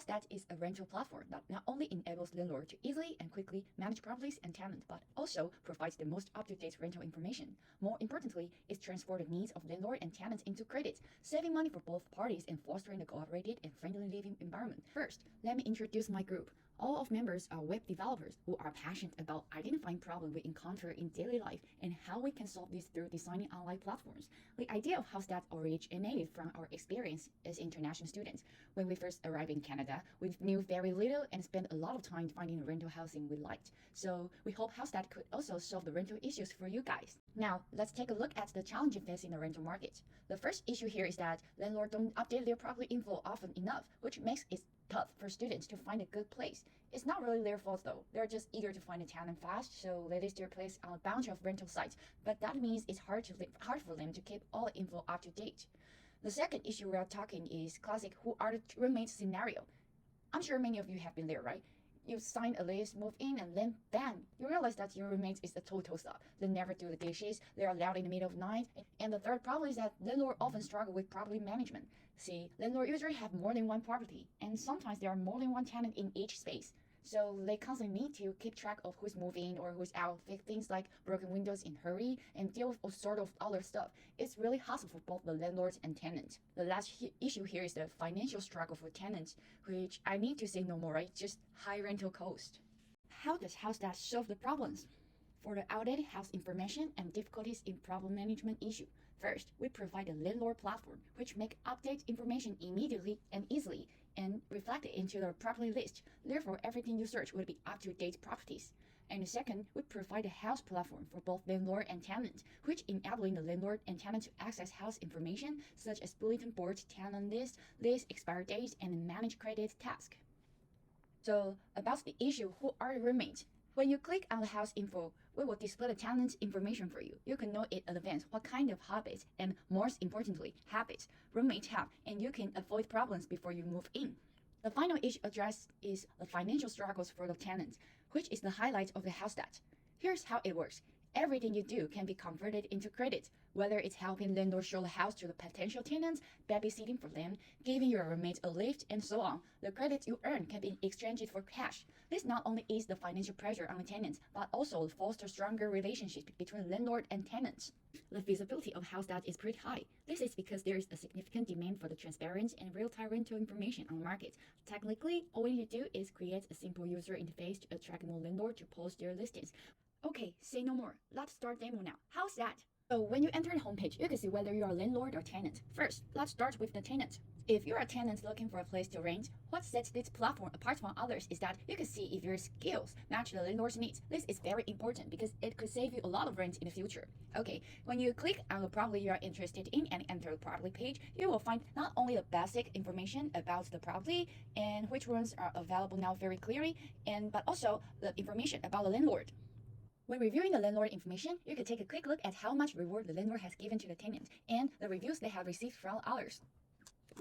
HouseThat is a rental platform that not only enables landlords to easily and quickly manage properties and tenants, but also provides the most up-to-date rental information. More importantly, it transforms the needs of landlord and tenants into credit, saving money for both parties and fostering a cooperative and friendly living environment. First, let me introduce my group. All of members are web developers who are passionate about identifying problems we encounter in daily life and how we can solve these through designing online platforms. The idea of HouseThat originated from our experience as international students. When we first arrived in Canada, we knew very little and spent a lot of time finding rental housing we liked. So we hope HouseThat could also solve the rental issues for you guys. Now, let's take a look at the challenges facing the rental market. The first issue here is that landlords don't update their property info often enough, which makes it tough for students to find a good place. It's not really their fault though. They're just eager to find a tenant fast, so they list their place on a bunch of rental sites. But that means it's hard for them to keep all the info up to date. The second issue we're talking is classic who are the roommates scenario. I'm sure many of you have been there, right? You sign a lease, move in, and then bam, you realize that your roommate is a total sub. They never do the dishes, they are loud in the middle of the night. And the third problem is that landlords often struggle with property management. See, landlords usually have more than one property, and sometimes there are more than one tenant in each space. So they constantly need to keep track of who's moving or who's out, fix things like broken windows in hurry, and deal with all sort of other stuff. It's really hassle for both the landlords and tenants. The last issue here is the financial struggle for tenants, which I need to say no more, right? Just high rental cost. How does HouseThat solve the problems? For the outdated house information and difficulties in problem management issue, first, we provide a landlord platform which make update information immediately and easily and reflect it into the property list. Therefore, everything you search will be up-to-date properties. And second, we provide a house platform for both landlord and tenant, which enabling the landlord and tenant to access house information such as bulletin board, tenant list, lease expire dates, and manage credit task. So about the issue, who are the roommates? When you click on the house info, we will display the tenant's information for you. You can know in advance what kind of habits and most importantly, habits roommates have, and you can avoid problems before you move in. The final issue addressed is the financial struggles for the tenants, which is the highlight of the HouseThat. Here's how it works. Everything you do can be converted into credit, whether it's helping landlords show the house to the potential tenants, babysitting for them, giving your roommates a lift, and so on. The credits you earn can be exchanged for cash. This not only eases the financial pressure on the tenants, but also fosters stronger relationships between landlord and tenants. The feasibility of HouseThat is pretty high. This is because there is a significant demand for the transparent and real-time rental information on the market. Technically, all you do is create a simple user interface to attract more landlords to post their listings. Okay, say no more. Let's start demo now. HouseThat. So when you enter the homepage, you can see whether you are a landlord or tenant. First, let's start with the tenant. If you're a tenant looking for a place to rent, what sets this platform apart from others is that you can see if your skills match the landlord's needs. This is very important because it could save you a lot of rent in the future. Okay, when you click on the property you are interested in and enter the property page, you will find not only the basic information about the property and which rooms are available now very clearly, but also the information about the landlord. When reviewing the landlord information, you can take a quick look at how much reward the landlord has given to the tenant and the reviews they have received from others.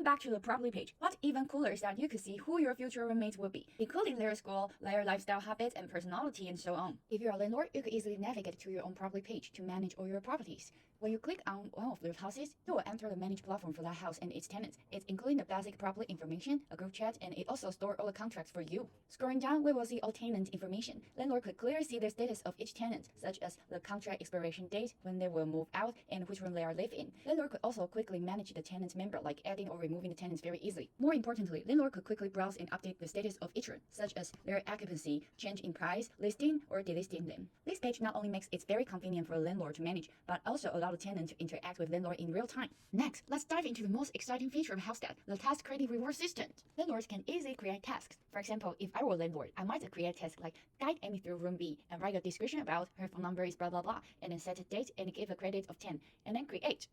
Back to the property page. What's even cooler is that you can see who your future roommates will be, including their school, their lifestyle habits, and personality, and so on. If you're a landlord, you can easily navigate to your own property page to manage all your properties. When you click on one of the houses, you will enter the manage platform for that house and its tenants. It's including the basic property information, a group chat, and it also stores all the contracts for you. Scrolling down, we will see all tenant information. Landlord could clearly see the status of each tenant, such as the contract expiration date, when they will move out, and which room they are live in. Landlord could also quickly manage the tenant member, like adding or removing the tenants very easily. More importantly, landlord could quickly browse and update the status of each room, such as their occupancy, change in price, listing, or delisting them. This page not only makes it very convenient for a landlord to manage, but also allows the tenant to interact with landlord in real time. Next, let's dive into the most exciting feature of HouseThat, the task credit reward system. Landlords can easily create tasks. For example, if I were a landlord, I might create a task like guide Amy through room B and write a description about her phone number is blah blah blah, and then set a date and give a credit of 10, and then create.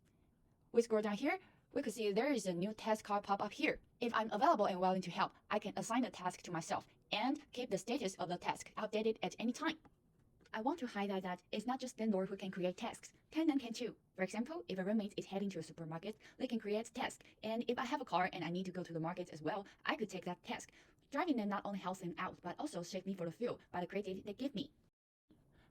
We scroll down here, we could see there is a new task card pop up here. If I'm available and willing to help, I can assign the task to myself and keep the status of the task updated at any time. I want to highlight that it's not just landlord who can create tasks. Tenant can too. For example, if a roommate is heading to a supermarket, they can create a task. And if I have a car and I need to go to the market as well, I could take that task. Driving them not only helps them out, but also saves me for the fuel by the credit they give me.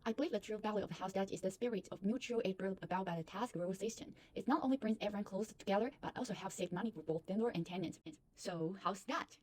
I believe the true value of HouseThat is the spirit of mutual aid brought about by the task reward system. It not only brings everyone close together, but also helps save money for both landlord and tenants. So, how's that?